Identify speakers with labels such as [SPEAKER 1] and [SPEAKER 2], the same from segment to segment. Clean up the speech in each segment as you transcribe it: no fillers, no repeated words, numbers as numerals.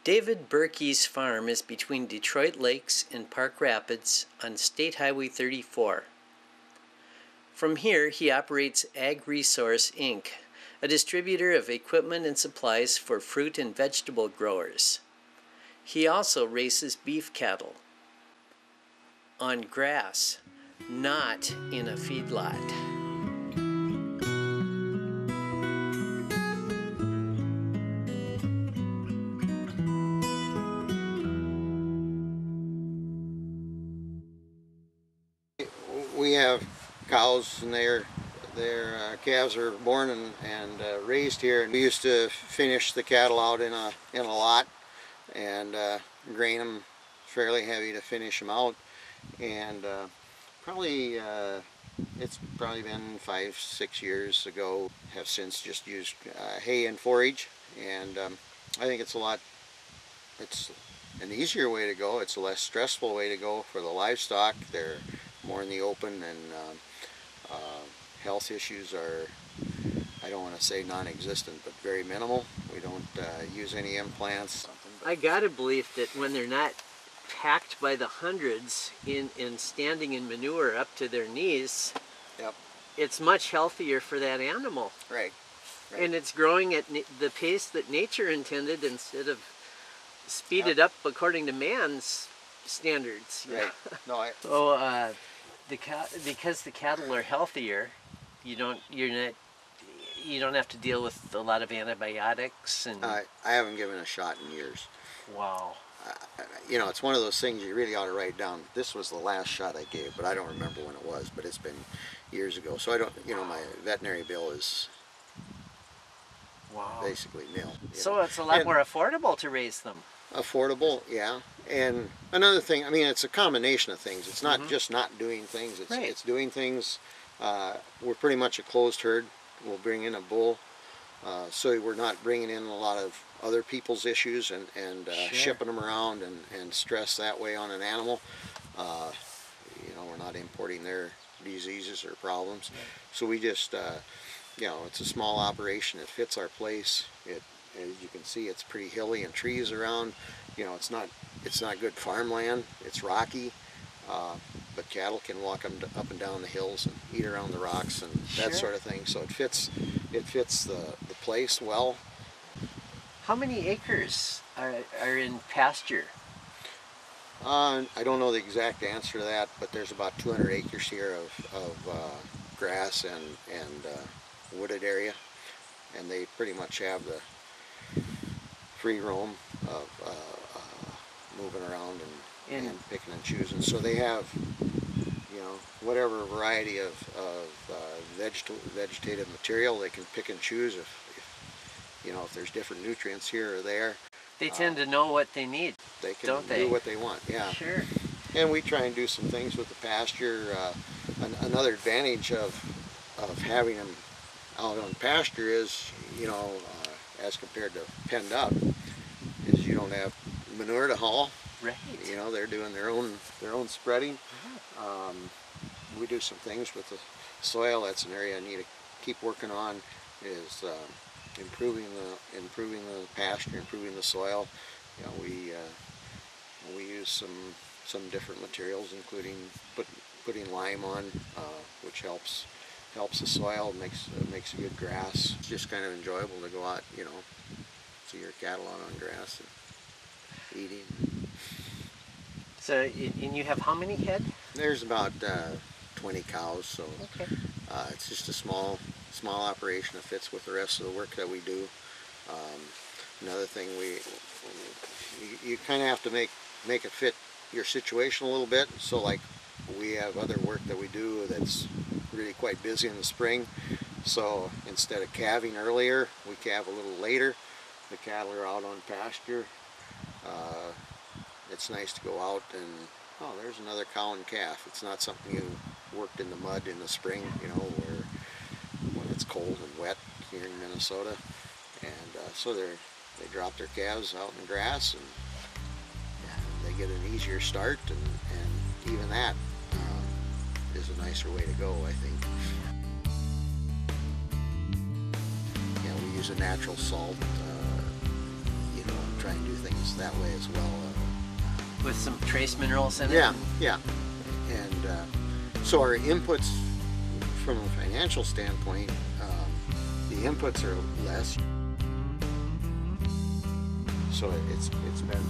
[SPEAKER 1] David Birky's farm is between Detroit Lakes and Park Rapids on State Highway 34. From here, he operates Ag Resource, Inc., a distributor of equipment and supplies for fruit and vegetable growers. He also raises beef cattle on grass, not in a feedlot.
[SPEAKER 2] We have cows, and their calves are born and raised here. And we used to finish the cattle out in a lot and grain them fairly heavy to finish them out. And it's probably been 5-6 years ago. Have since just used hay and forage, and I think it's an easier way to go. It's a less stressful way to go for the livestock. They're more in the open, and health issues are, I don't want to say non-existent, but very minimal. We don't use any implants.
[SPEAKER 1] I gotta believe that when they're not packed by the hundreds in standing in manure up to their knees,
[SPEAKER 2] yep,
[SPEAKER 1] it's much healthier for that animal.
[SPEAKER 2] Right.
[SPEAKER 1] And it's growing at the pace that nature intended instead of speeded up according to man's standards.
[SPEAKER 2] Right. No,
[SPEAKER 1] so because the cattle are healthier, you don't have to deal with a lot of antibiotics. And
[SPEAKER 2] I haven't given a shot in years.
[SPEAKER 1] Wow.
[SPEAKER 2] You know, it's one of those things you really ought to write down. This was the last shot I gave, but I don't remember when it was, but it's been years ago. So I don't, my veterinary bill is basically nil.
[SPEAKER 1] So it's a lot more affordable to raise them.
[SPEAKER 2] Affordable, yeah. And another thing, I mean, it's a combination of things. It's not just not doing things, it's doing things. We're pretty much a closed herd. We'll bring in a bull, so we're not bringing in a lot of other people's issues and shipping them around and stress that way on an animal. We're not importing their diseases or problems. So we just, it's a small operation. It fits our place. As you can see, it's pretty hilly and trees around. It's not good farmland. It's rocky, but cattle can walk up and down the hills and eat around the rocks and that sort of thing. So it fits the place well.
[SPEAKER 1] How many acres are in pasture?
[SPEAKER 2] I don't know the exact answer to that, but there's about 200 acres here of grass and wooded area, and they pretty much have the free roam of moving around and picking and choosing. So they have, whatever variety of vegetative material they can pick and choose if there's different nutrients here or there.
[SPEAKER 1] They tend to know what they need,
[SPEAKER 2] they can
[SPEAKER 1] don't they?
[SPEAKER 2] do what they want, yeah.
[SPEAKER 1] Sure.
[SPEAKER 2] And we try and do some things with the pasture. Another advantage of having them out on pasture is, as compared to penned up, is you don't have manure to haul.
[SPEAKER 1] Right.
[SPEAKER 2] They're doing their own spreading. We do some things with the soil. That's an area I need to keep working on, is improving the pasture, improving the soil. We use some different materials, including putting lime on, which helps the soil, makes a good grass. It's just kind of enjoyable to go out, see your cattle out on grass and eating.
[SPEAKER 1] So, and you have how many head?
[SPEAKER 2] There's about 20 cows, so it's just a small operation that fits with the rest of the work that we do. Another thing, you kind of have to make it fit your situation a little bit. So like, we have other work that we do that's really quite busy in the spring. So instead of calving earlier, we calve a little later. The cattle are out on pasture. It's nice to go out and, oh, there's another cow and calf. It's not something you worked in the mud in the spring, when it's cold and wet here in Minnesota. And so they drop their calves out in the grass, and they get an easier start, and even that is a nicer way to go, I think. We use a natural salt, try and do things things that way as well.
[SPEAKER 1] With some trace minerals in it?
[SPEAKER 2] Yeah, yeah. And so our inputs from a financial standpoint, the inputs are less. So it's been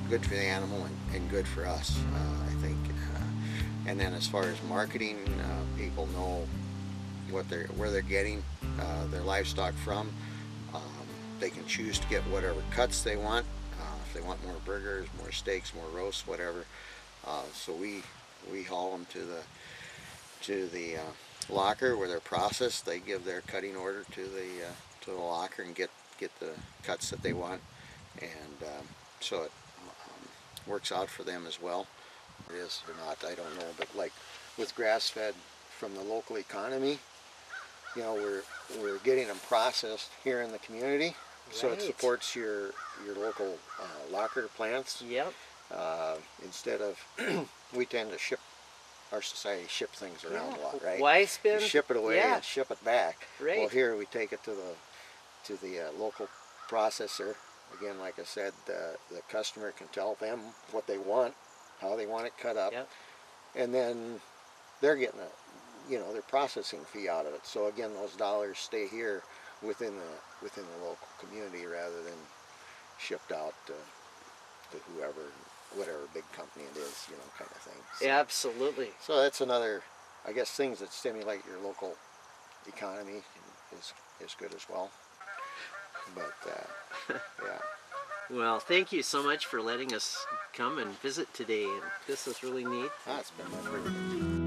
[SPEAKER 2] good for the animal and good for us, I think. And then as far as marketing, people know where they're getting their livestock from. They can choose to get whatever cuts they want. If they want more burgers, more steaks, more roasts, whatever. So we haul them to the locker where they're processed. They give their cutting order to the locker and get the cuts that they want, and so it works out for them as well. It is or not, I don't know, but like with grass-fed from the local economy, you know, we're getting them processed here in the community, so it supports your local locker plants.
[SPEAKER 1] Yep.
[SPEAKER 2] Instead of we tend to ship. Our society ships things around a lot, right?
[SPEAKER 1] Why spend?
[SPEAKER 2] You ship it away and ship it back.
[SPEAKER 1] Right.
[SPEAKER 2] Well, here we take it to the local processor. Again, like I said, the customer can tell them what they want, how they want it cut up, and then they're getting their processing fee out of it. So again, those dollars stay here within the local community rather than shipped out to whoever, whatever big company it is, kind of thing. So,
[SPEAKER 1] absolutely.
[SPEAKER 2] So that's another, I guess, things that stimulate your local economy is good as well. But yeah.
[SPEAKER 1] Well, thank you so much for letting us come and visit today, and this is really neat.
[SPEAKER 2] It's been my privilege.